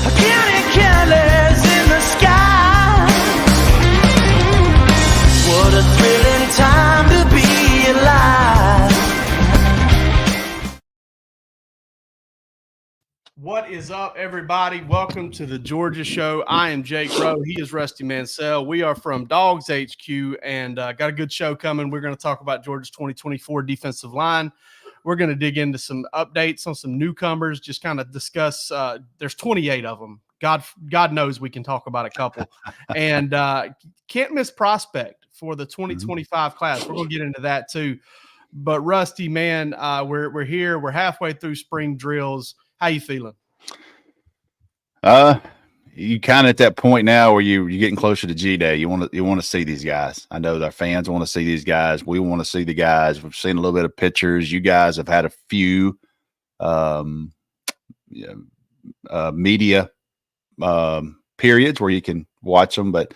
Counting careless in the sky. What a thrilling time to be alive. What is up, everybody? Welcome to the Georgia Show. I am Jake Rowe. He is Rusty Mansell. We are from DawgsHQ and got a good show coming. We're going to talk about Georgia's 2024 defensive line. We're going to dig into some updates on some newcomers, just kind of discuss. There's 28 of them. God knows we can talk about a couple. And can't miss prospect for the 2025 class. We're going to get into that too. But Rusty, man, we're here. We're halfway through spring drills. How you feeling? You kind of at that point now where you're getting closer to G-Day. You want to see these guys. I know our fans want to see these guys. We want to see the guys. We've seen a little bit of pictures. You guys have had a few media periods where you can watch them, but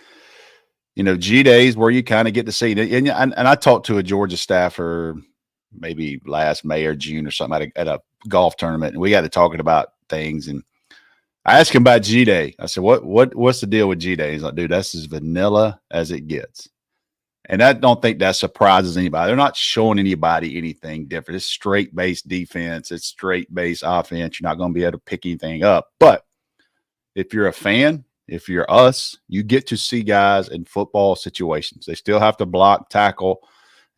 G-Days where you kind of get to see it. And I talked to a Georgia staffer maybe last May or June or something at a golf tournament, and we got to talking about things, and I asked him about G-Day. I said, what's the deal with G-Day? He's like, dude, that's as vanilla as it gets. And I don't think that surprises anybody. They're not showing anybody anything different. It's straight base defense. It's straight base offense. You're not going to be able to pick anything up. But if you're a fan, if you're us, you get to see guys in football situations. They still have to block, tackle.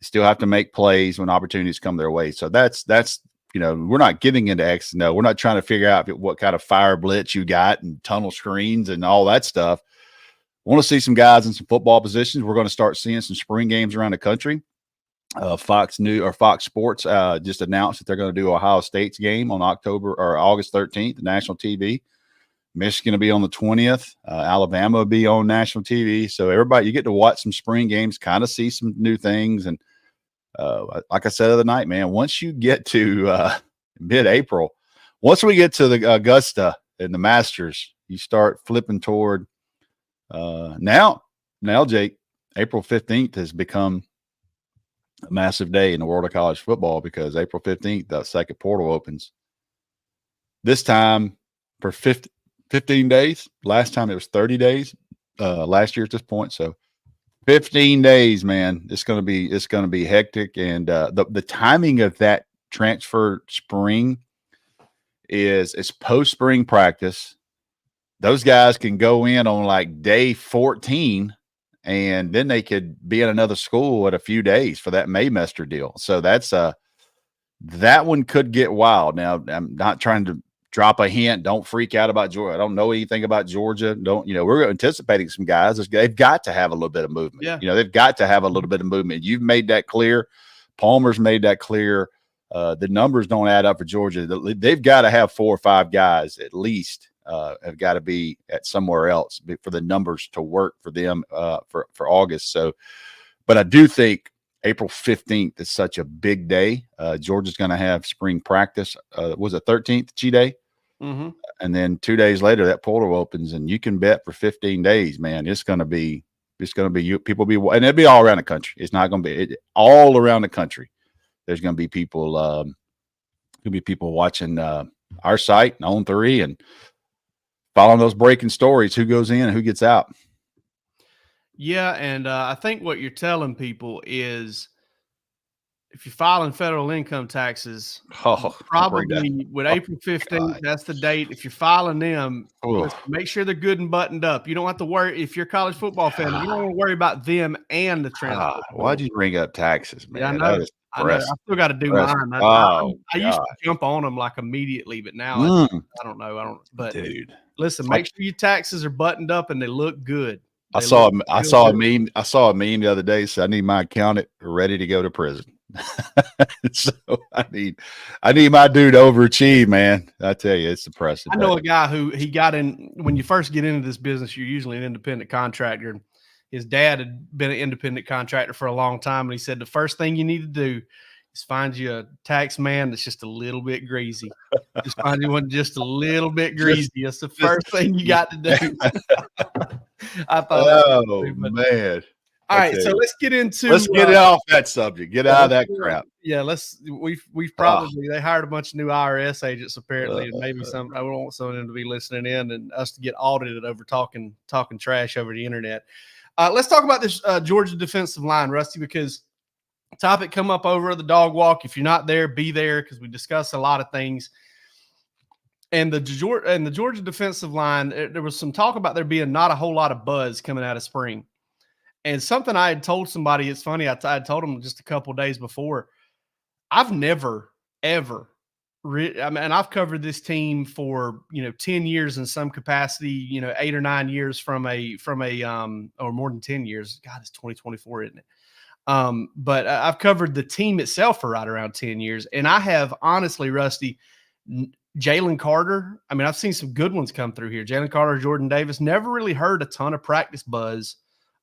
They still have to make plays when opportunities come their way. So that's we're not getting into X. No, we're not trying to figure out what kind of fire blitz you got and tunnel screens and all that stuff. We want to see some guys in some football positions. We're going to start seeing some spring games around the country. Fox Sports just announced that they're going to do Ohio State's game on August 13th, national TV. Michigan will be on the 20th. Alabama will be on national TV. So everybody, you get to watch some spring games, kind of see some new things. And like I said the other night, man, once you get to mid-April, once we get to the Augusta and the Masters, you start flipping toward now, Jake, April 15th has become a massive day in the world of college football because April 15th, the second portal opens. This time for 15 days. Last time it was 30 days last year at this point. So 15 days, man. It's going to be hectic. And the timing of that transfer spring is post-spring practice. Those guys can go in on like day 14 and then they could be in another school at a few days for that Maymester deal. So that one could get wild. Now, I'm not trying to drop a hint. Don't freak out about Georgia. I don't know anything about Georgia. We're anticipating some guys. They've got to have a little bit of movement. Yeah. They've got to have a little bit of movement. You've made that clear. Palmer's made that clear. The numbers don't add up for Georgia. They've got to have 4 or 5 guys at least have got to be at somewhere else for the numbers to work for them for August. So, but I do think April 15th is such a big day. Georgia's going to have spring practice. Was it 13th G-Day? Mm-hmm. And then 2 days later, that portal opens, and you can bet for 15 days, man, it's going to be people be, and it'll be all around the country. It's not going to be all around the country. There's going to be people, watching our site on 3 and following those breaking stories, who goes in and who gets out. Yeah, and I think what you're telling people is if you're filing federal income taxes, probably with April 15th, that's the date. If you're filing them, make sure they're good and buttoned up. You don't have to worry. If you're a college football fan, you don't want to worry about them and the transfer. Why'd you bring up taxes, man? Yeah, I know. I still got to do mine. I used to jump on them like immediately, but now I don't know. But dude, listen, make sure your taxes are buttoned up and they look good. I saw a meme the other day. So I need my accountant ready to go to prison. So I need my dude to overachieve, man. I tell you, it's depressing. I know a guy who he got in when you first get into this business. You're usually an independent contractor. His dad had been an independent contractor for a long time, and he said the first thing you need to do is find you a tax man that's just a little bit greasy. Just find you one just a little bit greasy. That's the first thing you got to do. I thought, man. All right, so let's get into. Let's get it off that subject. Get out of that crap. Yeah, we've probably they hired a bunch of new IRS agents apparently, and maybe some. I want some of them to be listening in and us to get audited over talking trash over the internet. Let's talk about this Georgia defensive line, Rusty, because topic come up over the dog walk. If you're not there, be there because we discuss a lot of things. And the Georgia defensive line, there was some talk about there being not a whole lot of buzz coming out of spring. And something I had told somebody, it's funny, I told them just a couple of days before, I've never, ever, I've covered this team for, 10 years in some capacity, 8 or 9 years from a, or more than 10 years. God, it's 2024, isn't it? But I've covered the team itself for right around 10 years. And I have honestly, Rusty, Jalen Carter, I've seen some good ones come through here. Jalen Carter, Jordan Davis, never really heard a ton of practice buzz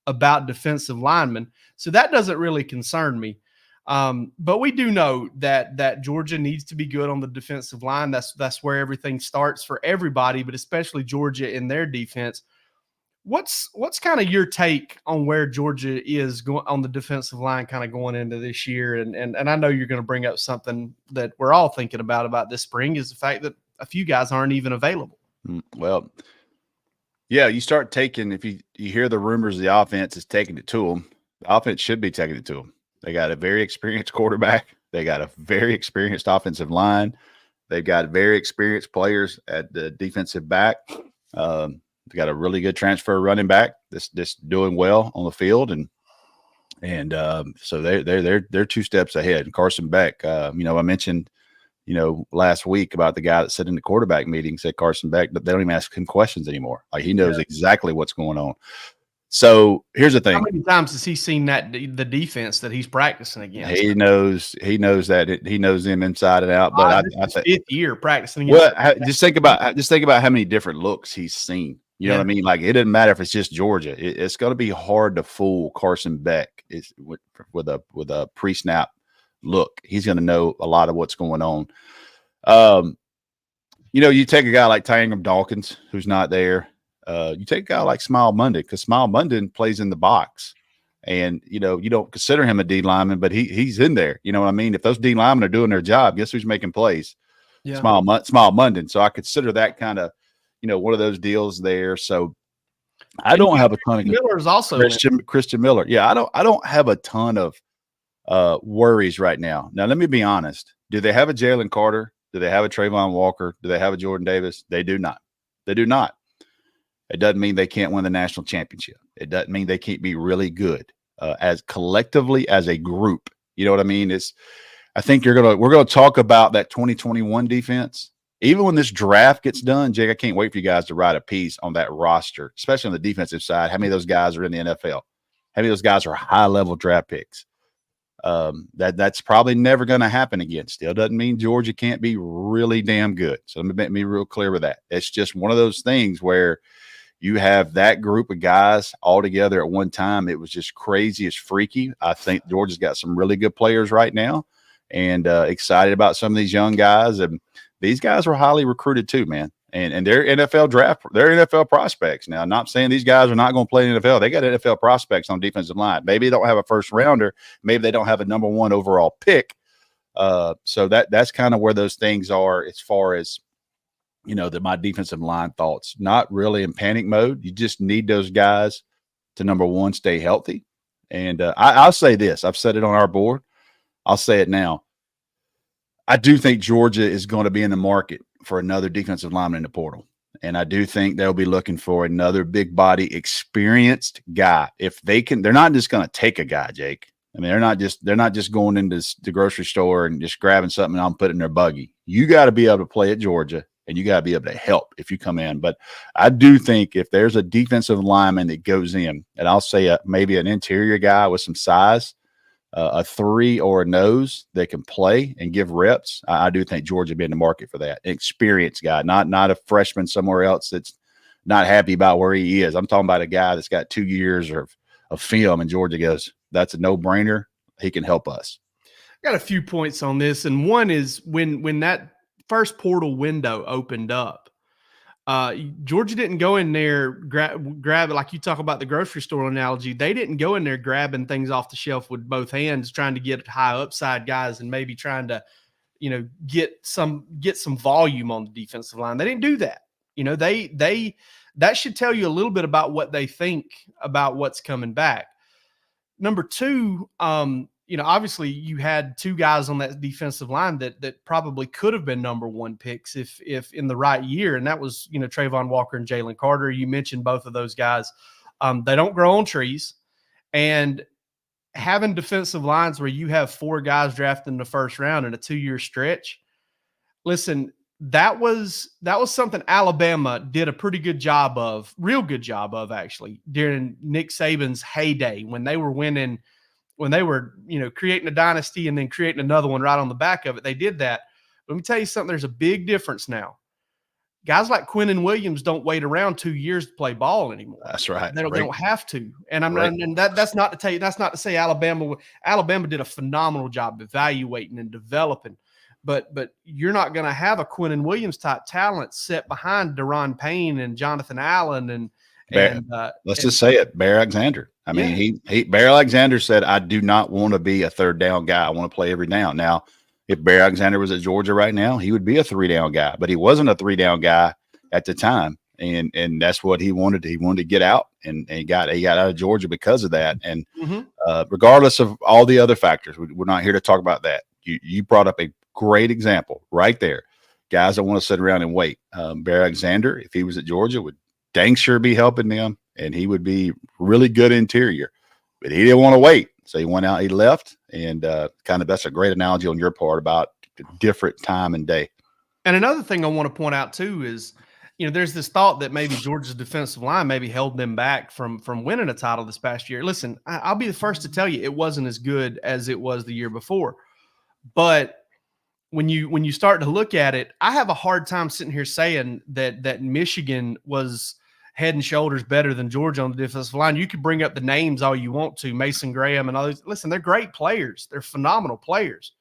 about defensive linemen. So that doesn't really concern me. But we do know that Georgia needs to be good on the defensive line. That's where everything starts for everybody, but especially Georgia in their defense. What's kind of your take on where Georgia is going on the defensive line kind of going into this year? And I know you're going to bring up something that we're all thinking about this spring is the fact that a few guys aren't even available. Well, yeah, you start taking, if you hear the rumors the offense is taking it to them, the offense should be taking it to them. They got a very experienced quarterback. They got a very experienced offensive line. They've got very experienced players at the defensive back. They got a really good transfer running back that's doing well on the field, and so they're 2 steps ahead. And Carson Beck, I mentioned, last week about the guy that sat in the quarterback meeting, said Carson Beck, but they don't even ask him questions anymore. Like he knows exactly what's going on. So here's the thing: how many times has he seen the defense that he's practicing against? He knows that he knows them inside and out. But I think 5th year practicing. Well, just think about how many different looks he's seen. You know what I mean? Like it doesn't matter if it's just Georgia. It's going to be hard to fool Carson Beck with a pre-snap look. He's going to know a lot of what's going on. You take a guy like Tangram Dawkins, who's not there. You take a guy like Smile Munden, because Smile Munden plays in the box. And, you don't consider him a D lineman, but he's in there. You know what I mean? If those D linemen are doing their job, guess who's making plays? Yeah. Smile Munden. So I consider that kind of, one of those deals there. So I don't have a ton of Miller's also Christian Miller. Yeah, I don't have a ton of worries right now. Now, let me be honest. Do they have a Jalen Carter? Do they have a Trayvon Walker? Do they have a Jordan Davis? They do not. They do not. It doesn't mean they can't win the national championship. It doesn't mean they can't be really good as collectively as a group. You know what I mean? I think we're gonna talk about that 2021 defense. Even when this draft gets done, Jake, I can't wait for you guys to write a piece on that roster, especially on the defensive side. How many of those guys are in the NFL? How many of those guys are high-level draft picks? That's probably never going to happen again. Still doesn't mean Georgia can't be really damn good. So let me make me real clear with that. It's just one of those things where you have that group of guys all together at one time. It was just crazy. It's freaky. I think Georgia's got some really good players right now, and excited about some of these young guys. And these guys were highly recruited too, man. And they're NFL prospects. Now, I'm not saying these guys are not going to play in the NFL. They got NFL prospects on defensive line. Maybe they don't have a first rounder. Maybe they don't have a number 1 overall pick. So that's kind of where those things are as far as, my defensive line thoughts. Not really in panic mode. You just need those guys to, number 1, stay healthy. And I'll say this. I've said it on our board. I'll say it now. I do think Georgia is going to be in the market for another defensive lineman in the portal. And I do think they'll be looking for another big body, experienced guy. If they can, they're not just going to take a guy, Jake. They're not just going into the grocery store and just grabbing something and I'm putting in their buggy. You got to be able to play at Georgia, and you got to be able to help if you come in. But I do think if there's a defensive lineman that goes in, and I'll say maybe an interior guy with some size, a 3 or a nose that can play and give reps, I do think Georgia will be in the market for that. An experienced guy, not a freshman somewhere else that's not happy about where he is. I'm talking about a guy that's got 2 years of film, and Georgia goes, that's a no-brainer. He can help us. I got a few points on this, and one is when that first portal window opened up, Georgia didn't go in there grab it like you talk about the grocery store analogy. They didn't go in there grabbing things off the shelf with both hands, trying to get high upside guys and maybe trying to, get some volume on the defensive line. They didn't do that. That should tell you a little bit about what they think about what's coming back. Number two, obviously you had two guys on that defensive line that probably could have been number one picks if in the right year. And that was, Trayvon Walker and Jalen Carter. You mentioned both of those guys. They don't grow on trees, and having defensive lines where you have four guys drafted in the first round in a 2-year stretch. Listen, that was something Alabama did a pretty good job of, real good job of actually, during Nick Saban's heyday when they were winning, when they were, creating a dynasty and then creating another one right on the back of it. They did that. Let me tell you something. There's a big difference now. Guys like Quinnen Williams don't wait around 2 years to play ball anymore. That's right. They don't have to. And that's not to tell you, that's not to say Alabama did a phenomenal job evaluating and developing. But you're not going to have a Quinnen Williams type talent set behind Deron Payne and Jonathan Allen let's just say it, Bear Alexander. I mean, Bear Alexander said, "I do not want to be a third down guy. I want to play every down." Now, if Bear Alexander was at Georgia right now, he would be a 3-down guy, but he wasn't a 3-down guy at the time, and that's what he wanted. He wanted to get out, and he got out of Georgia because of that. And regardless of all the other factors, we're not here to talk about that. You brought up a great example right there. Guys that want to sit around and wait. Bear Alexander, if he was at Georgia, would dang sure be helping them, and he would be really good interior. But he didn't want to wait, so he went out, he left, and that's a great analogy on your part about different time and day. And another thing I want to point out too is, there's this thought that maybe Georgia's defensive line maybe held them back from winning a title this past year. Listen, I'll be the first to tell you it wasn't as good as it was the year before. But when you start to look at it, I have a hard time sitting here saying that Michigan was head and shoulders better than Georgia on the defensive line. You could bring up the names all you want to, Mason Graham and others. Listen, they're great players. They're phenomenal players.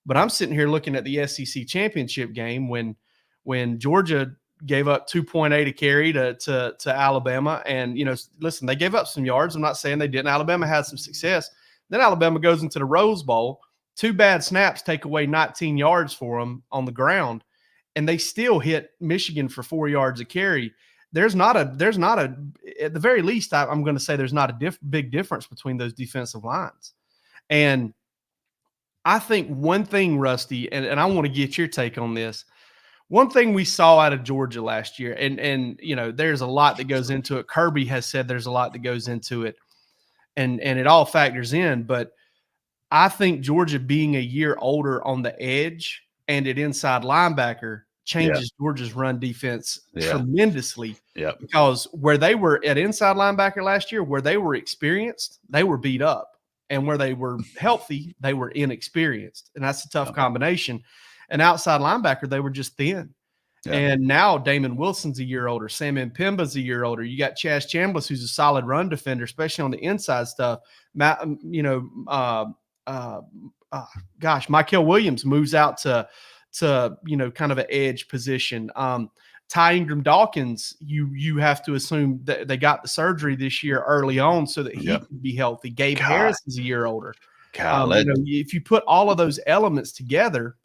But I'm sitting here looking at the SEC championship game when Georgia gave up 2.8 a carry to Alabama. And, listen, they gave up some yards. I'm not saying they didn't. Alabama had some success. Then Alabama goes into the Rose Bowl. 2 bad snaps take away 19 yards for them on the ground, and they still hit Michigan for 4 yards a carry. There's not a, at the very least, I'm going to say there's not a big difference between those defensive lines. And I think one thing, Rusty, and I want to get your take on this. One thing we saw out of Georgia last year, and there's a lot that goes into it. Kirby has said there's a lot that goes into it, and it all factors in. But I think Georgia being a year older on the edge and at inside linebacker changes Georgia's run defense tremendously. Yeah. Because where they were at inside linebacker last year, where they were experienced, they were beat up. And where they were healthy, they were inexperienced. And that's a tough combination. And outside linebacker, they were just thin. Yeah. And now Damon Wilson's a year older. Sam Mpemba's a year older. You got Chaz Chambliss, who's a solid run defender, especially on the inside stuff. Michael Williams moves out to kind of an edge position. Ty Ingram Dawkins, you have to assume that they got the surgery this year early on so that he could be healthy. Gabe Harris is a year older. If you put all of those elements together,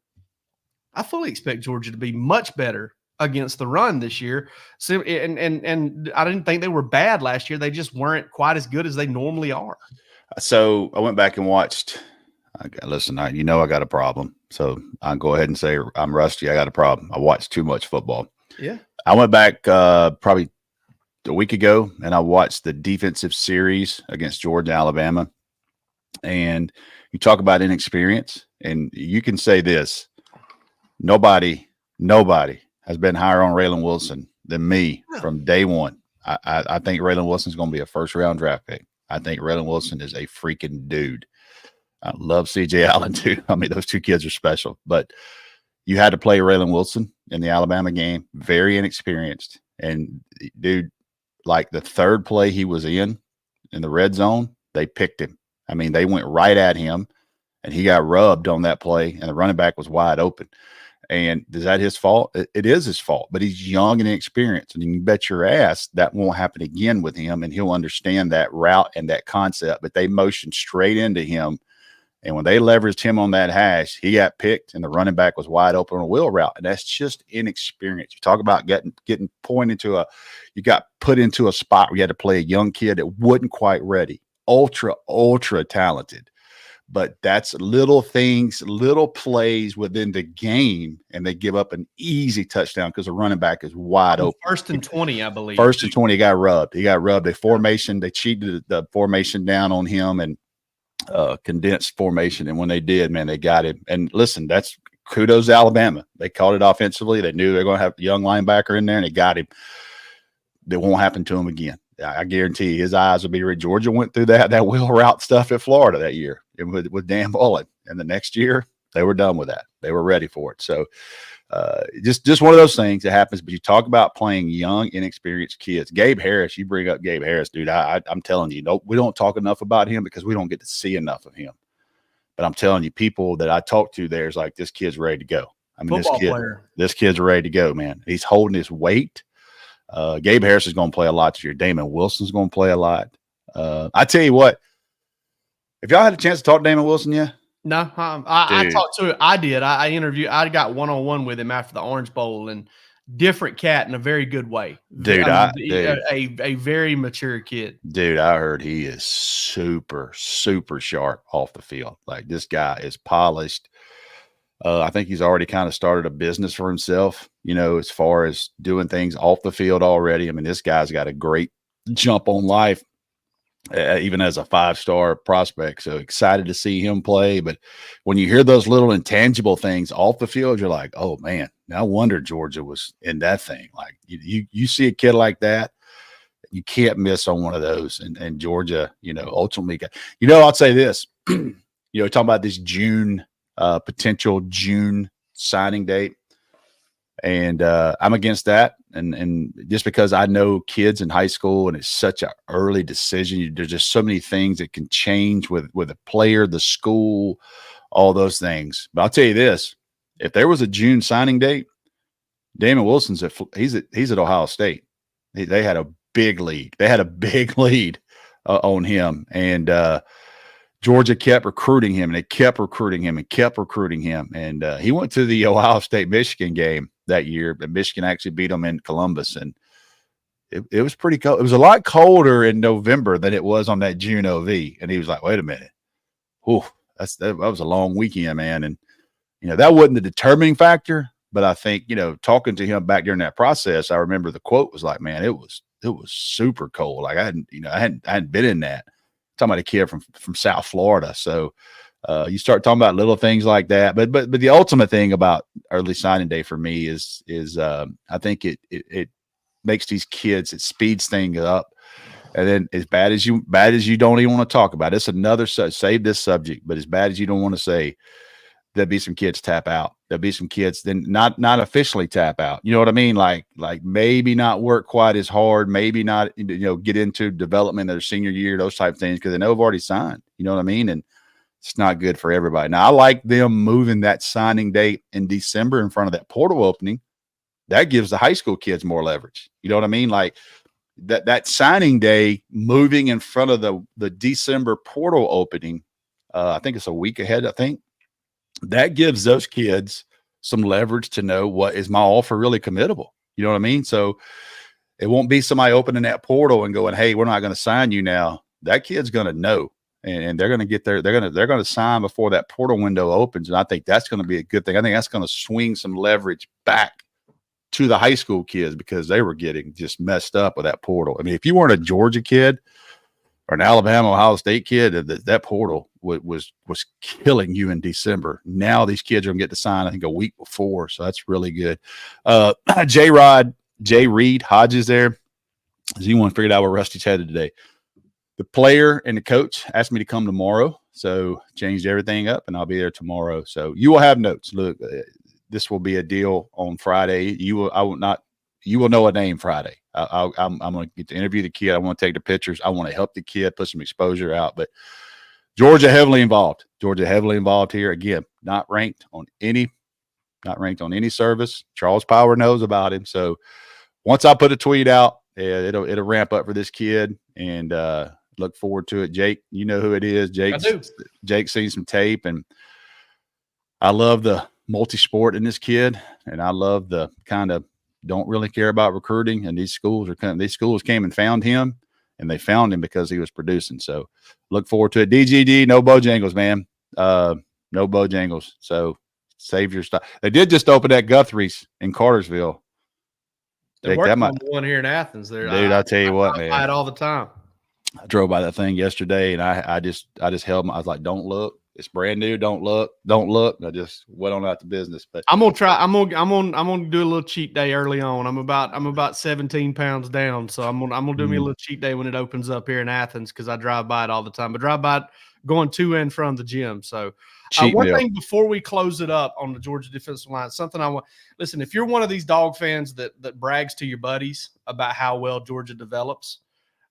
I fully expect Georgia to be much better against the run this year. So, and I didn't think they were bad last year. They just weren't quite as good as they normally are. So I went back and watched. Listen, I got a problem. So I'll go ahead and say I'm rusty. I got a problem. I watched too much football. Yeah. I went back probably a week ago, and I watched the defensive series against Georgia, Alabama. And you talk about inexperience, and you can say this. Nobody has been higher on Raylan Wilson than me from day one. I think Raylan Wilson is going to be a first-round draft pick. I think Raylan Wilson is a freaking dude. I love C.J. Allen, too. I mean, those two kids are special. But you had to play Raylan Wilson in the Alabama game, very inexperienced. And, dude, like the third play he was in the red zone, they picked him. I mean, they went right at him, and he got rubbed on that play, and the running back was wide open. And is that his fault? It is his fault, but he's young and inexperienced. And you bet your ass that won't happen again with him, and he'll understand that route and that concept. But they motioned straight into him. And when they leveraged him on that hash, he got picked, and the running back was wide open on a wheel route. And that's just inexperience. You talk about getting pointed to you got put into a spot where you had to play a young kid that wasn't quite ready, ultra talented. But that's little things, little plays within the game, and they give up an easy touchdown because the running back is wide open. 1st and 20, I believe. 1st and 20, he got rubbed. They cheated the formation down on him and condensed formation. And when they did, man, they got him. And listen, that's kudos to Alabama. They called it offensively. They knew they were going to have a young linebacker in there, and they got him. It won't happen to him again. I guarantee you his eyes will be red. Georgia went through that wheel route stuff at Florida that year with Dan Mullen. And the next year, they were done with that. They were ready for it. So just one of those things that happens. But you talk about playing young, inexperienced kids. Gabe Harris, you bring up Gabe Harris, dude. I'm telling you, we don't talk enough about him because we don't get to see enough of him. But I'm telling you, people that I talk to there's like, this kid's ready to go. I mean, this kid's ready to go, man. He's holding his weight. Gabe Harris is going to play a lot this year. Damon Wilson's going to play a lot. I tell you what, if y'all had a chance to talk to Damon Wilson, yeah? No, I talked to it. I did. I interviewed. I got one-on-one with him after the Orange Bowl, and different cat in a very good way. Dude, a very mature kid. Dude, I heard he is super, super sharp off the field. Like, this guy is polished. I think he's already kind of started a business for himself, as far as doing things off the field already. I mean, this guy's got a great jump on life, even as a 5-star prospect. So excited to see him play. But when you hear those little intangible things off the field, you're like, oh, man, no wonder Georgia was in that thing. Like, you see a kid like that, you can't miss on one of those. And Georgia, ultimately got, I'll say this, talking about this potential June signing date. And I'm against that. And just because I know kids in high school and it's such an early decision, there's just so many things that can change with a player, the school, all those things. But I'll tell you this, if there was a June signing date, Damon Wilson's he's at Ohio State. They had a big lead. They had a big lead on him. And Georgia kept recruiting him, and they kept recruiting him and kept recruiting him. And he went to the Ohio State-Michigan game that year, but Michigan actually beat them in Columbus. And it was pretty cold. It was a lot colder in November than it was on that June OV. And he was like, wait a minute. Ooh, that was a long weekend, man. And, that wasn't the determining factor. But I think, talking to him back during that process, I remember the quote was like, man, it was super cold. Like I hadn't been in that. Talking about a kid from South Florida. So you start talking about little things like that. But the ultimate thing about early signing day for me is I think it makes these kids, it speeds things up. And then as bad as you don't even want to talk about, it's another save this subject, but as bad as you don't want to say, there'll be some kids tap out. There'll be some kids then not officially tap out. You know what I mean? Like maybe not work quite as hard, maybe not, get into development of their senior year, those type of things, because they know they've already signed. You know what I mean? And it's not good for everybody. Now, I like them moving that signing date in December in front of that portal opening. That gives the high school kids more leverage. You know what I mean? Like that signing day moving in front of the December portal opening, I think it's a week ahead, I think. That gives those kids some leverage to know, what is my offer really committable? You know what I mean? So it won't be somebody opening that portal and going, hey, we're not going to sign you now. That kid's going to know, and they're going to get there. They're going to sign before that portal window opens. And I think that's going to be a good thing. I think that's going to swing some leverage back to the high school kids, because they were getting just messed up with that portal. I mean, if you weren't a Georgia kid or an Alabama, Ohio State kid, that portal was killing you in December. Now these kids are going to get to sign, I think, a week before. So that's really good. Jay Reed Hodges there. Has anyone figured out where Rusty's headed today? The player and the coach asked me to come tomorrow. So changed everything up, and I'll be there tomorrow. So you will have notes. Look, this will be a deal on Friday. You will know a name Friday. I'm going to get to interview the kid. I want to take the pictures. I want to help the kid put some exposure out. But Georgia heavily involved here. Again, not ranked on any not ranked on any service. Charles Power knows about him. So once I put a tweet out, it'll ramp up for this kid, and look forward to it. Jake, you know who it is. Jake's seen some tape, and I love the multi-sport in this kid, and I love the kind of don't really care about recruiting. And these schools came and found him, and they found him because he was producing. So look forward to it. DGD, no Bojangles, man. No Bojangles. So save your stuff. They did just open that Guthrie's in Cartersville. They're working on one here in Athens. There, dude. I tell you what, man. I buy it all the time. I drove by that thing yesterday, and I just held my. I was like, "Don't look. It's brand new. Don't look. Don't look." And I just went on out to business. But I'm gonna try. I'm gonna do a little cheat day early on. I'm about 17 pounds down, so I'm gonna do me a little cheat day when it opens up here in Athens, because I drive by it all the time. But drive by it going to and from the gym. So one thing before we close it up on the Georgia defensive line, something I want. Listen, if you're one of these Dog fans that brags to your buddies about how well Georgia develops,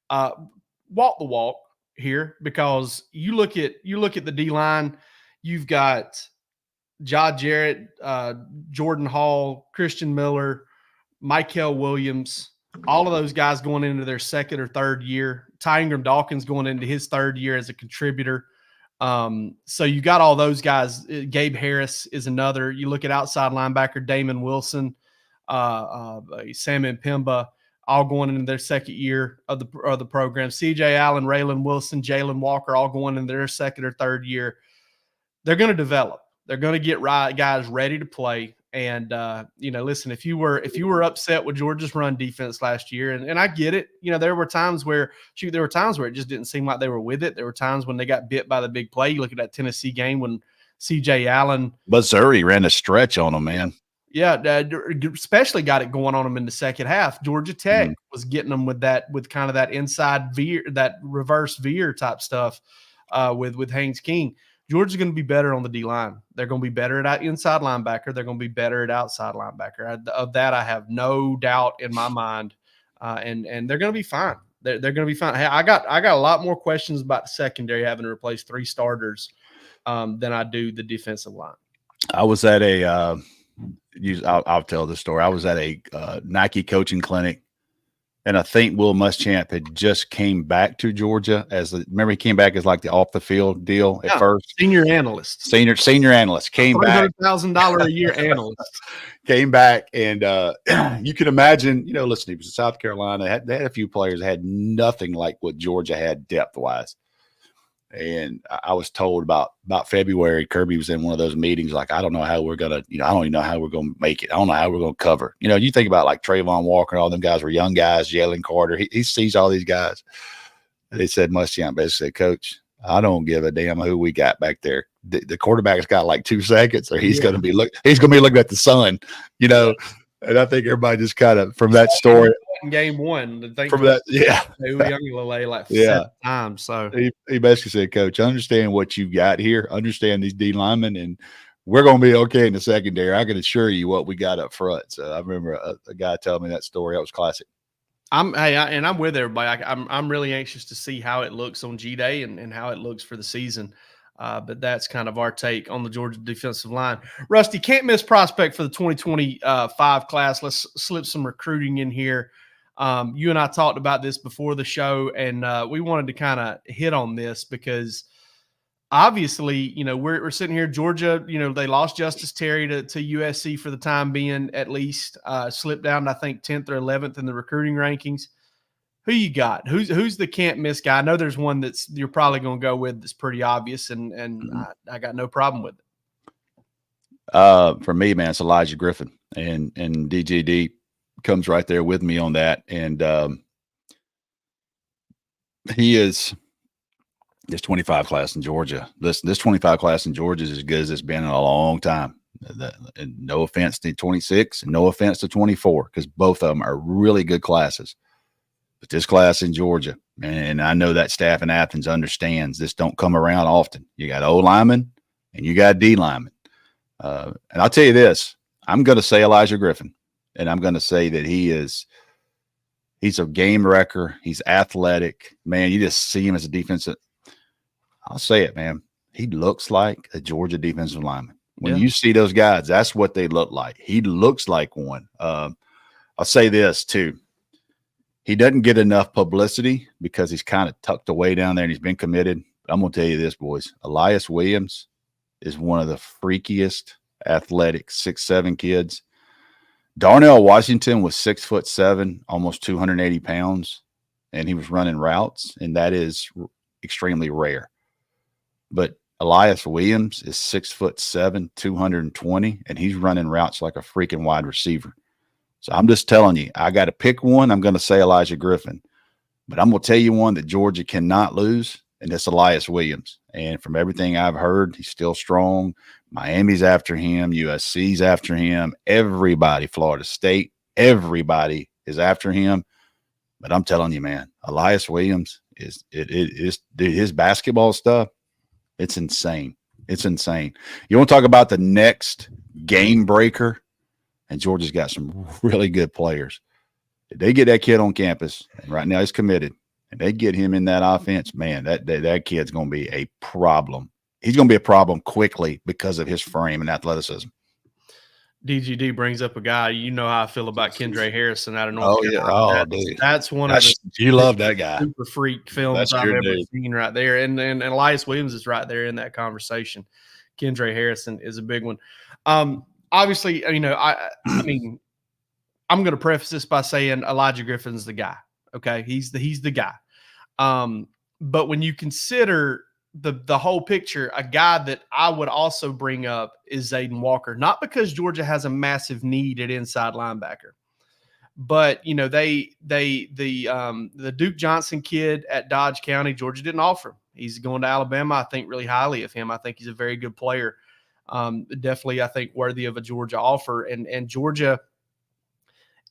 walk the walk here, because you look at the D line. You've got Ja Jarrett, Jordan Hall, Christian Miller, Michael Williams, all of those guys going into their second or third year. Ty Ingram Dawkins going into his third year as a contributor. So you got all those guys. Gabe Harris is another. You look at outside linebacker Damon Wilson, Sam Mpemba, all going into their second year of the program. C.J. Allen, Raylan Wilson, Jalen Walker, all going into their second or third year. They're going to develop. They're going to get guys ready to play. And listen, if you were upset with Georgia's run defense last year, and I get it, there were times where it just didn't seem like they were with it. There were times when they got bit by the big play. You look at that Tennessee game when C.J. Allen, Missouri ran a stretch on them, man. Yeah, especially got it going on them in the second half. Georgia Tech was getting them with kind of that inside veer, that reverse veer type stuff with Haynes King. Georgia's going to be better on the D-line. They're going to be better at inside linebacker. They're going to be better at outside linebacker. Of that, I have no doubt in my mind. And they're going to be fine. They're going to be fine. Hey, I got a lot more questions about the secondary having to replace 3 starters than I do the defensive line. I was at I'll tell the story. I was at a Nike coaching clinic, and I think Will Muschamp had just came back to Georgia remember he came back as like the off the field deal at first. Senior analyst came back. $300,000 a year analyst came back, and you can imagine. Listen, he was in South Carolina. They had a few players that had nothing like what Georgia had depth wise. And I was told about February, Kirby was in one of those meetings like, I don't know how we're going to, I don't even know how we're going to make it. I don't know how we're going to cover. You think about like Trayvon Walker and all them guys were young guys, Jalen Carter. He sees all these guys. They said, Muschamp basically said, Coach, I don't give a damn who we got back there. The quarterback's got like 2 seconds, or he's going to be looking at the sun, And I think everybody just kind of from that story. Game one, from that, like 7 times. So he basically said, Coach, understand what you got here, understand these D linemen, and we're going to be okay in the secondary. I can assure you what we got up front. So I remember a guy telling me that story. That was classic. I'm with everybody. I'm really anxious to see how it looks on G-Day and how it looks for the season. But that's kind of our take on the Georgia defensive line. Rusty, can't miss prospect for the 2025 class. Let's slip some recruiting in here. You and I talked about this before the show, and we wanted to kind of hit on this because obviously, we're sitting here. Georgia, they lost Justice Terry to USC for the time being, at least slipped down to, I think, 10th or 11th in the recruiting rankings. Who you got? Who's the can't miss guy? I know there's one that's you're probably going to go with that's pretty obvious, and I got no problem with it. For me, man, it's Elijah Griffin, and DGD comes right there with me on that. And he is this 25 class in Georgia. Listen, this 25 class in Georgia is as good as it's been in a long time. And no offense to 26 and no offense to 24, because both of them are really good classes. But this class in Georgia, and I know that staff in Athens understands this don't come around often. You got O linemen and you got D linemen. And I'll tell you this, I'm going to say Elijah Griffin, and I'm going to say that he's a game wrecker. He's athletic, man. You just see him as a defensive. I'll say it, man. He looks like a Georgia defensive lineman. When you see those guys, that's what they look like. He looks like one. I'll say this too. He doesn't get enough publicity because he's kind of tucked away down there and he's been committed. I'm going to tell you this, boys. Elias Williams is one of the freakiest athletic 6'7" kids. Darnell Washington was 6'7", almost 280 pounds, and he was running routes, and that is extremely rare. But Elias Williams is 6'7", 220, and he's running routes like a freaking wide receiver. So I'm just telling you, I got to pick one. I'm going to say Elijah Griffin, but I'm going to tell you one that Georgia cannot lose, and it's Elias Williams. And from everything I've heard, he's still strong. Miami's after him. USC's after him. Everybody, Florida State, everybody is after him. But I'm telling you, man, Elias Williams is his basketball stuff. It's insane. It's insane. You want to talk about the next game breaker? And Georgia's got some really good players. If they get that kid on campus, and right now he's committed, and they get him in that offense, man, that kid's going to be a problem. He's going to be a problem quickly because of his frame and athleticism. DGD brings up a guy. You know how I feel about Kendra Harrison out of North Carolina. Oh, dude. That's one of the you love that guy. Super freak films I've ever seen right there. And Elias Williams is right there in that conversation. Kendra Harrison is a big one. Obviously, you know, I mean, I'm going to preface this by saying Elijah Griffin's the guy. Okay, he's the guy. But when you consider the whole picture, a guy that I would also bring up is Zayden Walker, not because Georgia has a massive need at inside linebacker, but you know, the Duke Johnson kid at Dodge County, Georgia didn't offer him. He's going to Alabama. I think really highly of him. I think he's a very good player. Definitely, I think worthy of a Georgia offer. And Georgia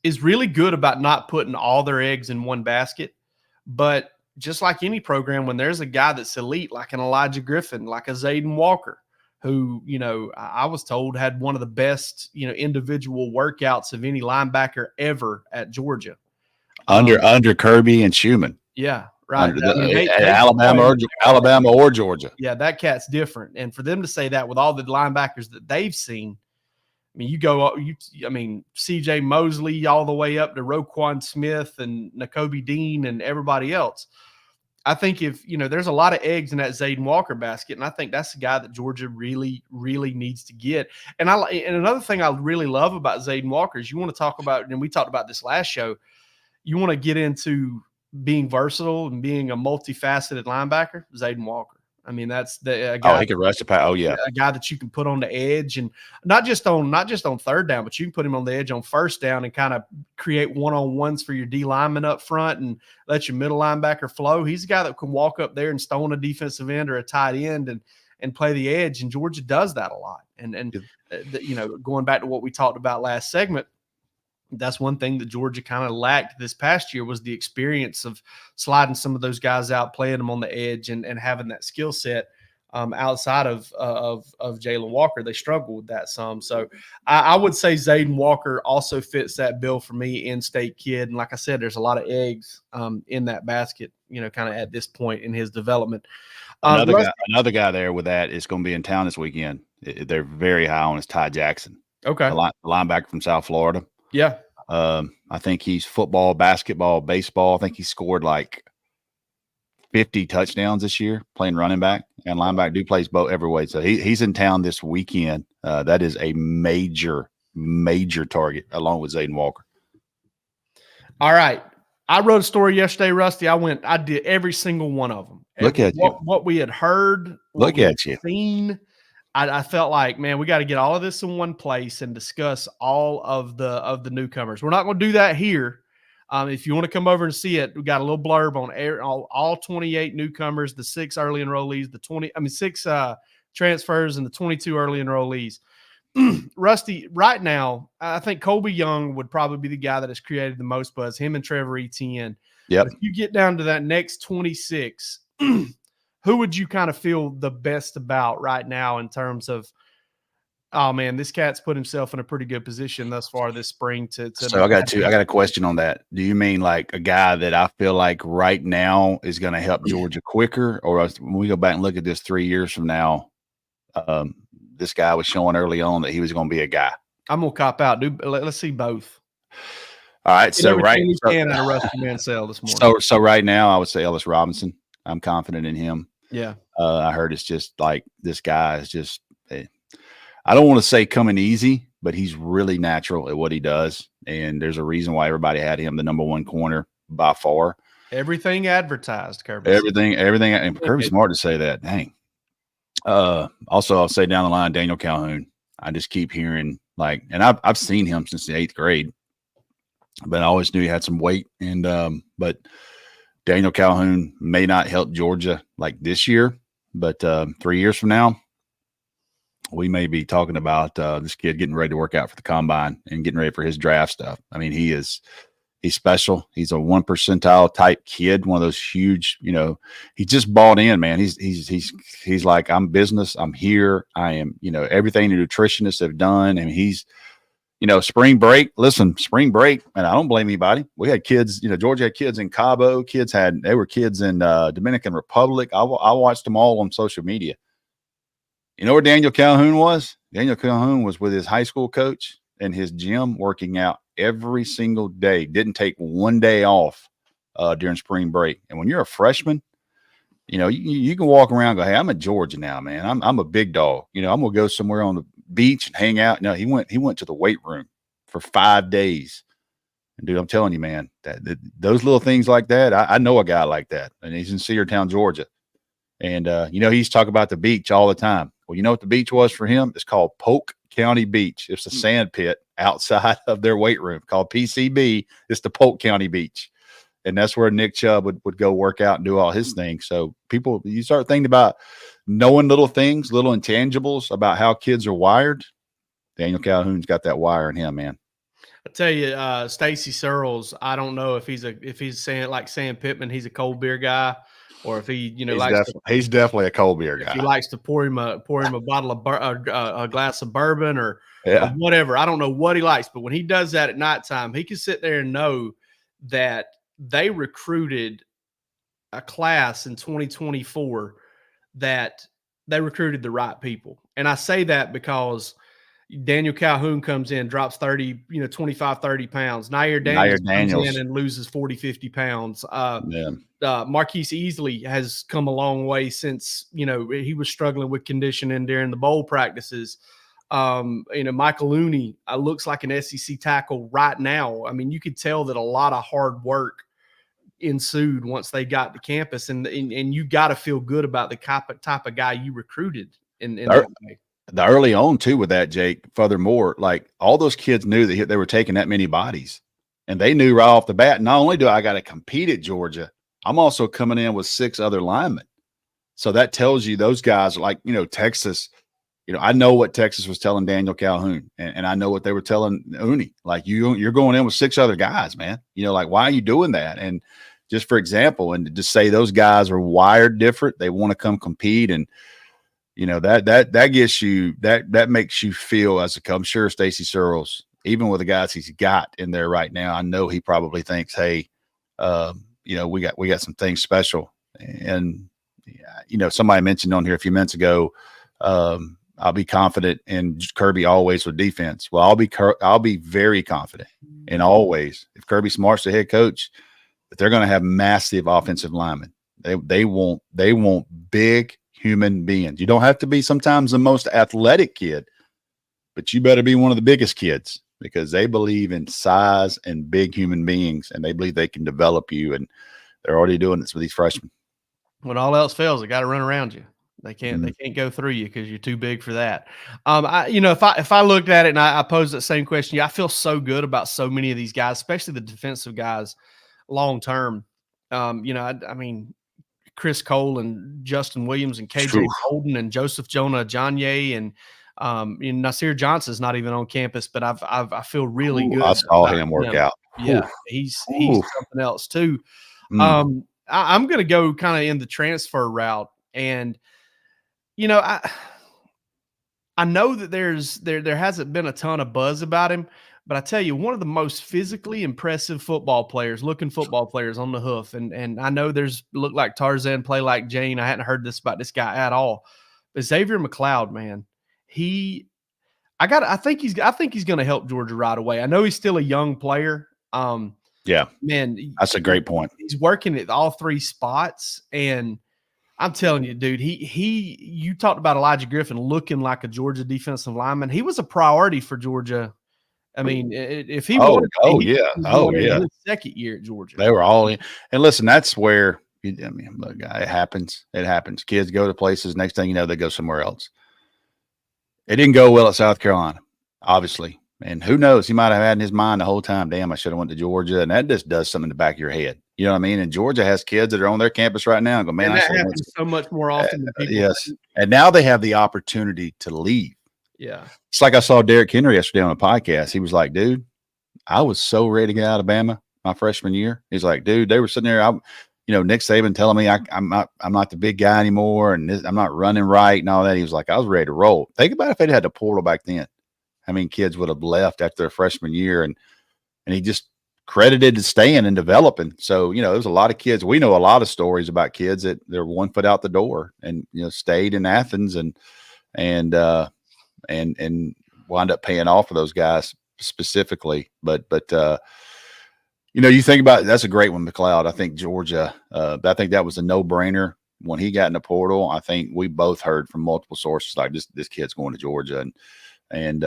is really good about not putting all their eggs in one basket, but just like any program, when there's a guy that's elite, like an Elijah Griffin, like a Zayden Walker, who, you know, I was told had one of the best, you know, individual workouts of any linebacker ever at Georgia. Under Kirby and Schumann. Yeah, right. Alabama or Georgia. Yeah, that cat's different. And for them to say that with all the linebackers that they've seen, I mean, CJ Mosley all the way up to Roquan Smith and Nakobe Dean and everybody else. I think there's a lot of eggs in that Zayden Walker basket, and I think that's the guy that Georgia really, really needs to get. And another thing I really love about Zayden Walker is you want to talk about, and we talked about this last show, you want to get into being versatile and being a multifaceted linebacker, Zayden Walker. I mean, that's the guy. He can rush the pass. Oh yeah, a guy that you can put on the edge, and not just on third down, but you can put him on the edge on first down and kind of create one-on-ones for your D lineman up front and let your middle linebacker flow. He's a guy that can walk up there and stone a defensive end or a tight end and play the edge. And Georgia does that a lot. And going back to what we talked about last segment, that's one thing that Georgia kind of lacked this past year was the experience of sliding some of those guys out, playing them on the edge, and having that skill set outside of Jalen Walker. They struggled with that some. So I would say Zayden Walker also fits that bill for me, in-state kid. And like I said, there's a lot of eggs in that basket, you know, kind of at this point in his development. Another guy there with that is going to be in town this weekend. They're very high on is Ty Jackson. Okay. The linebacker from South Florida. Yeah. I think he's football, basketball, baseball. I think he scored like 50 touchdowns this year playing running back and linebacker. Dude plays both every way. So he's in town this weekend. That is a major, major target along with Zayden Walker. All right. I wrote a story yesterday, Rusty. I did every single one of them. Look at you. What we had heard. Look at you. Seen. I felt like, man, we got to get all of this in one place and discuss all of the newcomers. We're not going to do that here. If you want to come over and see it, we got a little blurb on all 28 newcomers, the 6 early enrollees, 6 transfers, and the 22 early enrollees. Rusty, right now, I think Colby Young would probably be the guy that has created the most buzz. Him and Trevor Etienne. Yep. If you get down to that next 26. Who would you kind of feel the best about right now in terms of, oh man, this cat's put himself in a pretty good position thus far this spring to So I got a question on that. Do you mean like a guy that I feel like right now is going to help Georgia quicker, or when we go back and look at this 3 years from now, this guy was showing early on that he was going to be a guy. I'm gonna cop out, dude. Let's see both. All right, so can out of Rusty Mansell this morning. So right now, I would say Ellis Robinson. I'm confident in him. Yeah, I heard it's just like this guy is just. I don't want to say coming easy, but he's really natural at what he does, and there's a reason why everybody had him the number one corner by far. Everything advertised, Kirby. Everything, and Kirby's smart to say that. Dang. Also, I'll say down the line, Daniel Calhoun. I just keep hearing and I've seen him since the 8th grade, but I always knew he had some weight. And but Daniel Calhoun may not help Georgia like this year, but 3 years from now, we may be talking about this kid getting ready to work out for the combine and getting ready for his draft stuff. I mean, he's special. He's a 1 percentile type kid, one of those huge, he just bought in, man. He's like, I'm business. I'm here. I am, everything the nutritionists have done. And he's, spring break, and I don't blame anybody. We had kids, Georgia had kids in Cabo, they were kids in Dominican Republic. I watched them all on social media. You know where Daniel Calhoun was? Daniel Calhoun was with his high school coach in his gym working out every single day. Didn't take one day off during spring break. And when you're a freshman, you can walk around and go, hey, I'm at Georgia now, man. I'm a big dog. I'm going to go somewhere on the beach and hang out. No, he went to the weight room for 5 days. And dude, I'm telling you, man, that those little things like that, I know a guy like that. And he's in Cedartown, Georgia. And, he's talking about the beach all the time. Well, you know what the beach was for him? It's called Polk County Beach. It's a sand pit outside of their weight room called PCB. It's the Polk County Beach. And that's where Nick Chubb would go work out and do all his things. So people, you start thinking about knowing little things, little intangibles about how kids are wired. Daniel Calhoun's got that wire in him, man. I tell you, Stacy Searles, I don't know if he's saying like Sam Pittman, he's a cold beer guy. Or if he, he's definitely a cold beer guy. He likes to pour him a bottle of a glass of bourbon or whatever. I don't know what he likes, but when he does that at nighttime, he can sit there and know that they recruited a class in 2024 that they recruited the right people. And I say that because Daniel Calhoun comes in, drops 25, 30 pounds. Nair Daniels comes in and loses 40, 50 pounds. Marquise Easley has come a long way since, he was struggling with conditioning during the bowl practices. Michael Looney looks like an SEC tackle right now. I mean, you could tell that a lot of hard work ensued once they got to campus, and you got to feel good about the type of guy you recruited in that way. The early on too with that, Jake, furthermore, like all those kids knew that they were taking that many bodies, and they knew right off the bat, not only do I got to compete at Georgia, I'm also coming in with 6 other linemen. So that tells you those guys like, Texas, I know what Texas was telling Daniel Calhoun, and I know what they were telling Uni. Like you're going in with 6 other guys, man. Like, why are you doing that? And just for example, and to just say those guys are wired different, they want to come compete, and that gets you, that makes you feel as I'm sure Stacy Searles, even with the guys he's got in there right now, I know he probably thinks, hey, we got some things special. And somebody mentioned on here a few minutes ago, I'll be confident in Kirby always with defense. Well, I'll be very confident and always, if Kirby Smart's the head coach, that they're going to have massive offensive linemen. They want big human beings. You don't have to be sometimes the most athletic kid, but you better be one of the biggest kids, because they believe in size and big human beings, and they believe they can develop you. And they're already doing this with these freshmen. When all else fails, they got to run around you. They can't. Mm-hmm. They can't go through you because you're too big for that. If I looked at it and I posed that same question, I feel so good about so many of these guys, especially the defensive guys, long term. I mean, Chris Cole and Justin Williams and KJ Holden and Joseph Jonah Ajonye and Nasir Johnson's not even on campus, but I feel really good. I saw him work out. Yeah, he's something else too. I'm going to go kind of in the transfer route, and I know that there hasn't been a ton of buzz about him, but I tell you, one of the most physically impressive football players on the hoof, and I know look like Tarzan, play like Jane. I hadn't heard this about this guy at all, but Xavier McLoud, man, I think he's going to help Georgia right away. I know he's still a young player. Yeah, man, that's a great point. He's working at all three spots, and I'm telling you, dude, you talked about Elijah Griffin looking like a Georgia defensive lineman. He was a priority for Georgia. I mean, if he wanted to be, his second year at Georgia. They were all in. And listen, that's where look, it happens. It happens. Kids go to places. Next thing you know, they go somewhere else. It didn't go well at South Carolina, obviously. And who knows? He might have had in his mind the whole time, damn, I should have went to Georgia. And that just does something in the back of your head. You know what I mean? And Georgia has kids that are on their campus right now and go, man, and that happens so much more often than people yes. think. And now they have the opportunity to leave. Yeah. It's like I saw Derrick Henry yesterday on a podcast. He was like, dude, I was so ready to get out of Alabama my freshman year. He's like, dude, they were sitting there. Nick Saban telling me I'm not the big guy anymore, and I'm not running right and all that. He was like, I was ready to roll. Think about if they'd had the portal back then. I mean, kids would have left after their freshman year, and he just credited to staying and developing. So, there's a lot of kids. We know a lot of stories about kids that they're 1 foot out the door and, stayed in Athens and wind up paying off for those guys specifically. But you think about it, that's a great one, McLeod. I think Georgia, I think that was a no-brainer when he got in the portal. I think we both heard from multiple sources like this kid's going to Georgia, and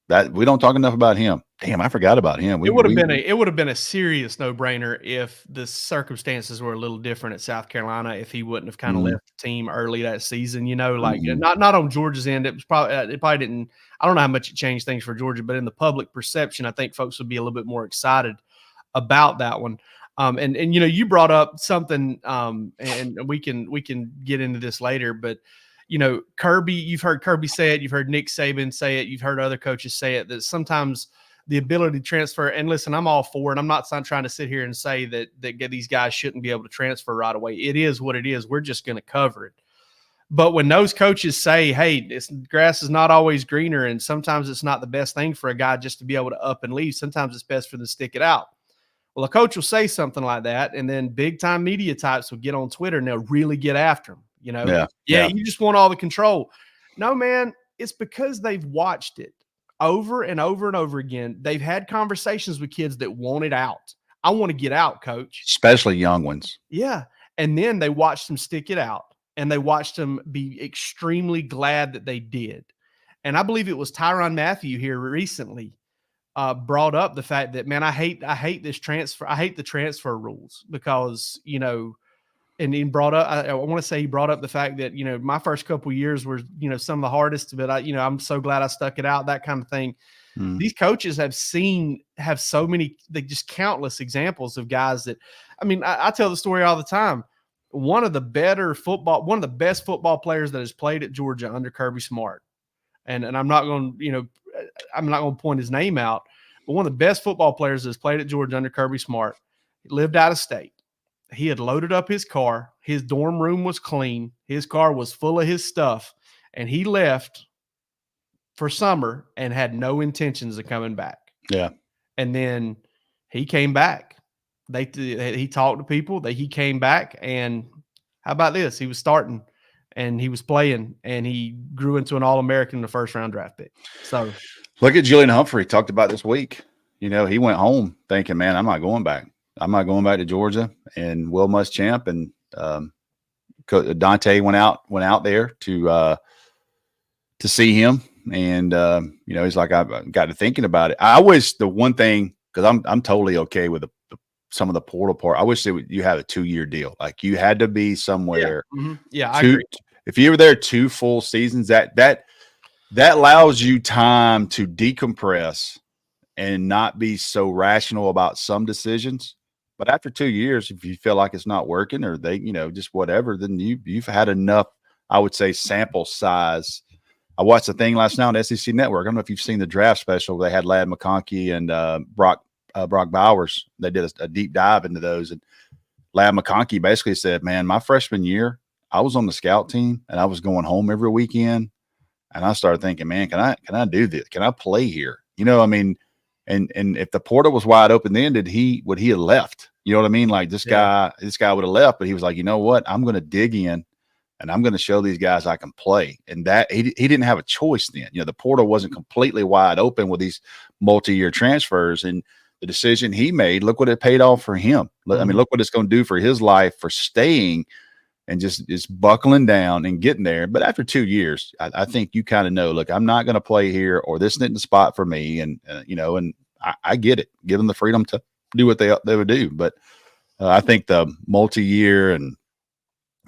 that we don't talk enough about him. Damn, I forgot about him. It would have been a serious no-brainer if the circumstances were a little different at South Carolina. If he wouldn't have kind of left the team early that season, not on Georgia's end. It probably didn't. I don't know how much it changed things for Georgia, but in the public perception, I think folks would be a little bit more excited about that one. And you brought up something, and we can get into this later, but Kirby, you've heard Kirby say it, you've heard Nick Saban say it, you've heard other coaches say it, that sometimes the ability to transfer, and listen, I'm all for it. I'm not trying to sit here and say that these guys shouldn't be able to transfer right away. It is what it is. We're just going to cover it. But when those coaches say, hey, grass is not always greener, and sometimes it's not the best thing for a guy just to be able to up and leave. Sometimes it's best for them to stick it out. Well, a coach will say something like that, and then big-time media types will get on Twitter, and they'll really get after him. Yeah, you just want all the control. No, man, it's because they've watched it over and over and over again. They've had conversations with kids that want it out. I want to get out, coach. Especially young ones. Yeah. And then they watched them stick it out, and they watched them be extremely glad that they did. And I believe it was Tyrann Mathieu here recently brought up the fact that, man, I hate this transfer. I hate the transfer rules because, and he brought up, I want to say he brought up the fact that, my first couple of years were, some of the hardest, but I'm so glad I stuck it out, that kind of thing. These coaches have so many, just countless examples of guys that, I tell the story all the time. One of the best football players that has played at Georgia under Kirby Smart. And I'm not going to point his name out, but one of the best football players that has played at Georgia under Kirby Smart, he lived out of state. He had loaded up his car. His dorm room was clean. His car was full of his stuff. And he left for summer and had no intentions of coming back. Yeah. And then he came back. He talked to people. He came back. And how about this? He was starting and he was playing, and he grew into an All-American in the first-round draft pick. So look at Julian Humphrey. Talked about this week. He went home thinking, man, I'm not going back. I'm not going back to Georgia. And Will Muschamp and Dante went out there to see him, and he's like, I got to thinking about it. I wish the one thing, because I'm totally okay with some of the portal part. I wish you had a 2-year deal. Like you had to be somewhere. Yeah, I agree. If you were there 2 full seasons, that allows you time to decompress and not be so rational about some decisions. But after 2 years, if you feel like it's not working, or they, just whatever, then you've had enough, I would say, sample size. I watched the thing last night on SEC Network. I don't know if you've seen the draft special. They had Ladd McConkey and Brock Bowers. They did a deep dive into those. And Ladd McConkey basically said, man, my freshman year, I was on the scout team and I was going home every weekend. And I started thinking, man, can I do this? Can I play here? And if the portal was wide open then, would he have left? You know what I mean? Like this guy would have left, but he was like, you know what? I'm going to dig in and I'm going to show these guys I can play. And that he didn't have a choice then. The portal wasn't completely wide open with these multi-year transfers, and the decision he made, look what it paid off for him. I mean, look what it's going to do for his life for staying and just buckling down and getting there. But after 2 years, I think you kind of know, look, I'm not going to play here, or this isn't the spot for me. And, and I get it. Give them the freedom to do what they would do. But I think the multi-year and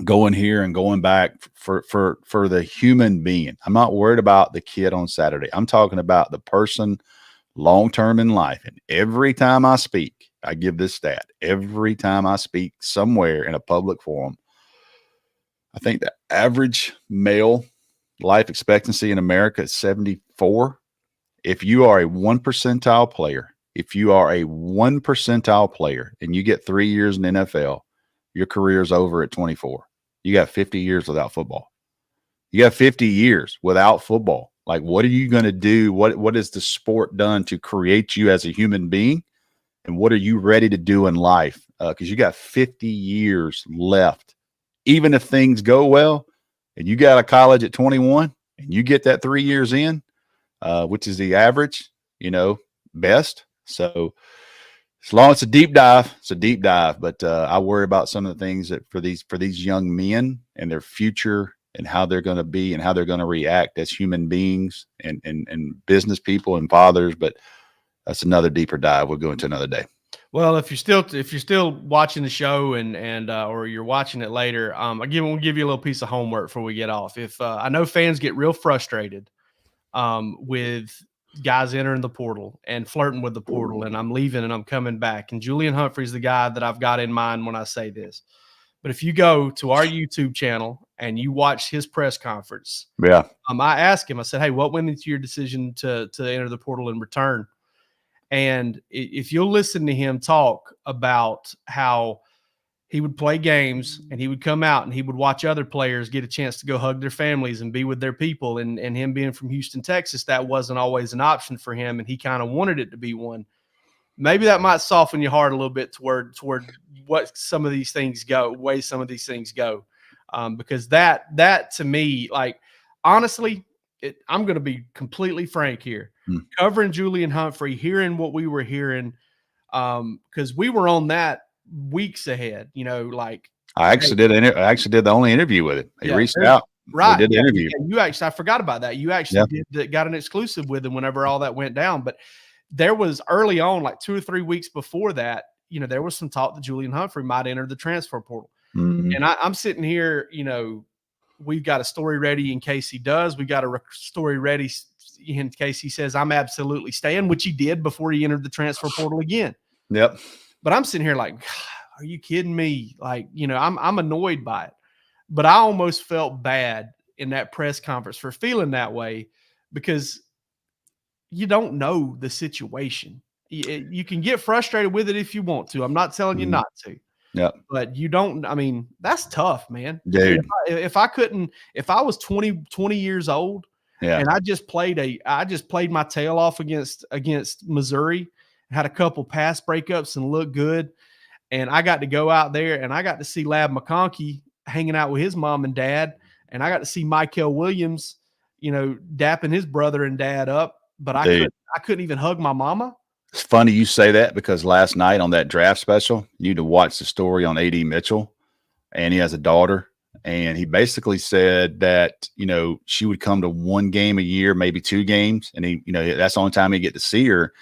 going here and going back for the human being, I'm not worried about the kid on Saturday. I'm talking about the person long-term in life. And every time I speak, I give this stat. Every time I speak somewhere in a public forum, I think the average male life expectancy in America is 74. If you are a 1 percentile player, and you get 3 years in the NFL, your career is over at 24. You got 50 years without football. You got 50 years without football. Like, what are you going to do? What has the sport done to create you as a human being? And what are you ready to do in life? Because you got 50 years left. Even if things go well and you got out of college at 21 and you get that 3 years in, which is the average, best. So as long as it's a deep dive, it's a deep dive. But I worry about some of the things that for these young men and their future and how they're going to be and how they're going to react as human beings and business people and fathers. But that's another deeper dive. We'll go into another day. Well, if you're still watching the show and or you're watching it later, we'll give you a little piece of homework before we get off. If I know fans get real frustrated with guys entering the portal and flirting with the portal, and I'm leaving and I'm coming back. And Julian Humphrey's the guy that I've got in mind when I say this. But if you go to our YouTube channel and you watch his press conference, I asked him, I said, hey, what went into your decision to enter the portal and return? And if you'll listen to him talk about how he would play games and he would come out and he would watch other players get a chance to go hug their families and be with their people, and him being from Houston, Texas, that wasn't always an option for him, and he kind of wanted it to be one. Maybe that might soften your heart a little bit toward what some of these things go, because that to me, like, honestly, I'm going to be completely frank here. Covering Julian Humphrey, hearing what we were hearing, because we were on that weeks ahead. Like, I actually did the only interview with him. He reached out. Right. We did the interview. I forgot about that. You actually got an exclusive with him whenever all that went down. But there was early on, like 2 or 3 weeks before that, there was some talk that Julian Humphrey might enter the transfer portal. Mm-hmm. And I'm sitting here, we've got a story ready in case he does. We got a story ready in case he says, I'm absolutely staying, which he did before he entered the transfer portal again. Yep. But I'm sitting here like, are you kidding me? Like, I'm annoyed by it. But I almost felt bad in that press conference for feeling that way, because you don't know the situation. You can get frustrated with it if you want to. I'm not telling you not to. Yeah. But you don't, that's tough, man. Dude. If I was 20 years old, and I just played my tail off against Missouri, had a couple pass breakups and looked good, and I got to go out there and I got to see Lab McConkey hanging out with his mom and dad, and I got to see Michael Williams, dapping his brother and dad up, but I couldn't even hug my mama. It's funny you say that, because last night on that draft special, you need to watch the story on A.D. Mitchell, and he has a daughter. And he basically said that, she would come to 1 game a year, maybe 2 games. And that's the only time he'd get to see her.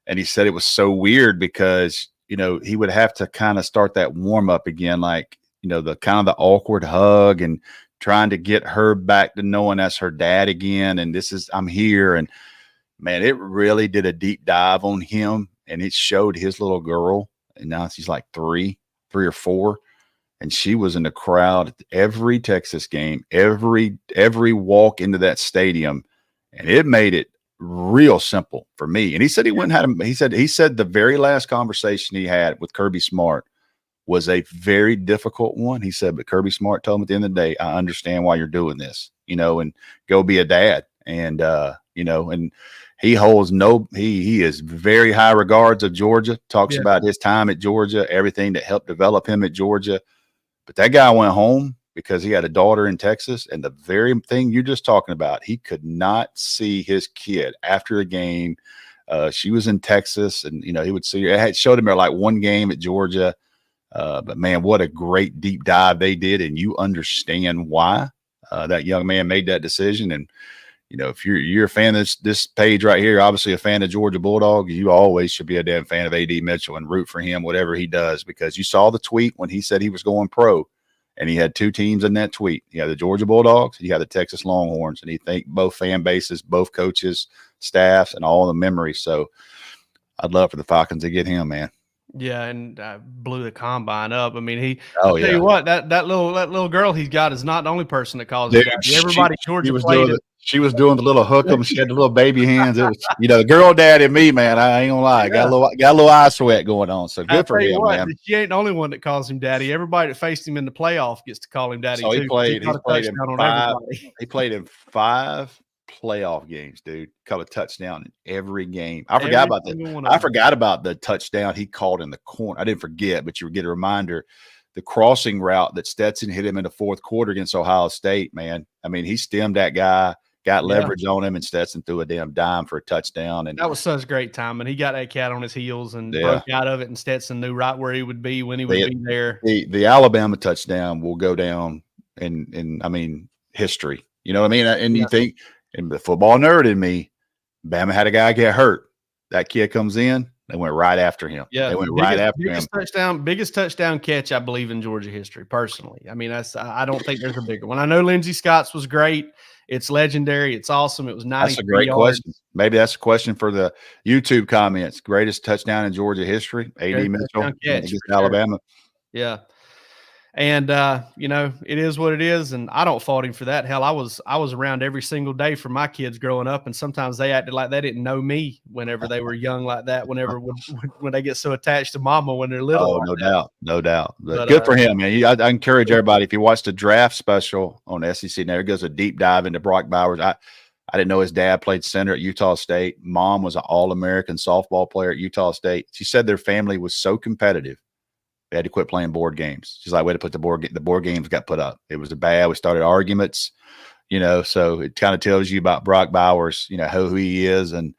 And he said it was so weird because, he would have to kind of start that warm up again, like, the kind of the awkward hug and trying to get her back to knowing that's her dad again. And I'm here. And man, it really did a deep dive on him, and it showed his little girl. And now she's like 3 or 4. And she was in the crowd at every Texas game, every walk into that stadium. And it made it real simple for me. And he said he said the very last conversation he had with Kirby Smart was a very difficult one. He said, but Kirby Smart told him at the end of the day, I understand why you're doing this, and go be a dad. And, and he holds he is very high regards of Georgia, talks about his time at Georgia, everything that helped develop him at Georgia. But that guy went home because he had a daughter in Texas, and the very thing you're just talking about, he could not see his kid after a game. She was in Texas, and he would see her. I had showed him her like one game at Georgia. But man, what a great deep dive they did, and you understand why that young man made that decision. And if you're a fan of this page right here, obviously a fan of Georgia Bulldogs, you always should be a damn fan of AD Mitchell and root for him, whatever he does, because you saw the tweet when he said he was going pro, and he had two teams in that tweet. You had the Georgia Bulldogs, you had the Texas Longhorns, and he thanked both fan bases, both coaches, staffs, and all the memories. So I'd love for the Falcons to get him, man. Yeah, and blew the combine up. I mean, I'll tell you what, that little girl he's got is not the only person that calls him daddy. Everybody Georgia played. She was doing the little hook 'em. She had the little baby hands. It was, the girl dad and me, man. I ain't gonna lie, got a little eye sweat going on. So good for him, man. She ain't the only one that calls him daddy. Everybody that faced him in the playoff gets to call him daddy. So he too. played in 5. He played in 5 playoff games, dude. Caught a touchdown in every game. I forgot about the touchdown he called in the corner. I didn't forget, but you would get a reminder. The crossing route that Stetson hit him in the fourth quarter against Ohio State, man. I mean, he stemmed that guy, got leverage on him, and Stetson threw a damn dime for a touchdown. And that was such great time. And he got that cat on his heels and broke out of it, and Stetson knew right where he would be when he would be there. The Alabama touchdown will go down in I mean, history. You know what I mean? And you think, and the football nerd in me, Bama had a guy get hurt. That kid comes in, they went right after him. Yeah, they went right after him. Biggest touchdown catch, I believe, in Georgia history, personally. I mean, I don't think there's a bigger one. I know Lindsey Scott's was great. It's legendary. It's awesome. It was 93 That's a great yards. question. Maybe that's a question for the YouTube comments. Greatest touchdown in Georgia history, AD Mitchell against Alabama. Yeah. And it is what it is, and I don't fault him for that. Hell, I was around every single day for my kids growing up, and sometimes they acted like they didn't know me whenever they were young like that. When they get so attached to mama when they're little. Oh, no doubt. But good for him, man. I encourage everybody, if you watch the draft special on SEC, now it goes a deep dive into Brock Bowers. I didn't know his dad played center at Utah State. Mom was an All-American softball player at Utah State. She said their family was so competitive, they had to quit playing board games. She's like, way to put the board games got put up. It was bad. We started arguments, so it kind of tells you about Brock Bowers, who he is. And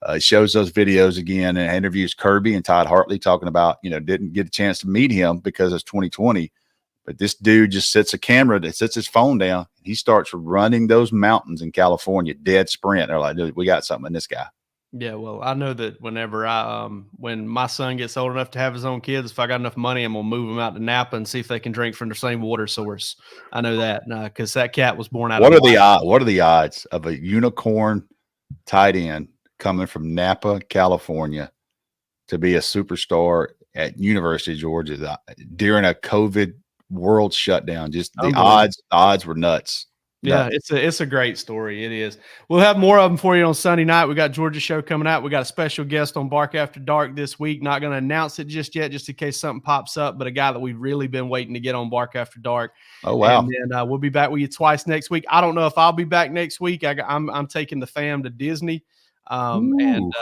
it shows those videos again and interviews Kirby and Todd Hartley talking about, didn't get a chance to meet him because it's 2020. But this dude just sits his phone down. He starts running those mountains in California, dead sprint. They're like, dude, we got something in this guy. Yeah, well, I know that whenever when my son gets old enough to have his own kids, if I got enough money, I'm gonna move them out to Napa and see if they can drink from the same water source. I know that because that cat was born out. What are the odds of a unicorn tight end coming from Napa, California, to be a superstar at University of Georgia during a COVID world shutdown? Just the odds were nuts. Yeah, it's a great story. It is. We'll have more of them for you on Sunday night. We got Georgia show coming out. We got a special guest on Bark After Dark this week. Not going to announce it just yet, just in case something pops up. But a guy that we've really been waiting to get on Bark After Dark. Oh wow! And then we'll be back with you twice next week. I don't know if I'll be back next week. I'm taking the fam to Disney, and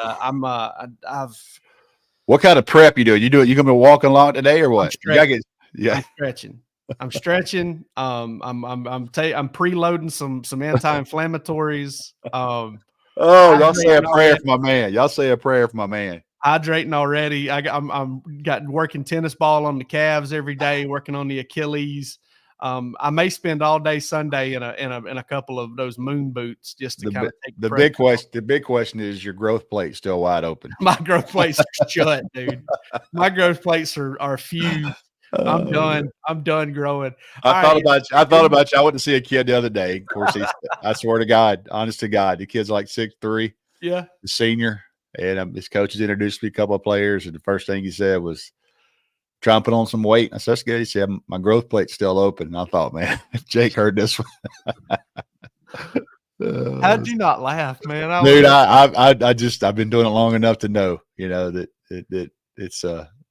I've. What kind of prep you doing? You gonna be walking along today or what? I'm stretching. I'm stretching. I'm preloading some anti-inflammatories. Y'all say a prayer for my man. Y'all say a prayer for my man. Hydrating already. I'm got working tennis ball on the calves every day, working on the Achilles. I may spend all day Sunday in a couple of those moon boots just to kind of take the big question. The big question is, your growth plate still wide open? My growth plates are shut, dude. My growth plates are fused. I'm done growing. I thought about you. I went to see a kid the other day. Of course, I swear to God, honest to God, the kid's like 6'3". Yeah, the senior, and his coaches introduced me to a couple of players, and the first thing he said was, "Trying to put on some weight." I said, "That's good." He said, "My growth plate's still open." And I thought, man, if Jake heard this one. How'd you not laugh, man? Dude, I've been doing it long enough to know, that it's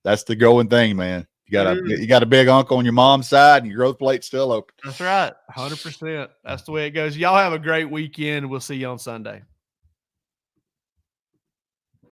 that's the growing thing, man. You got a big uncle on your mom's side, and your growth plate's still open. That's right, 100%. That's the way it goes. Y'all have a great weekend. We'll see you on Sunday.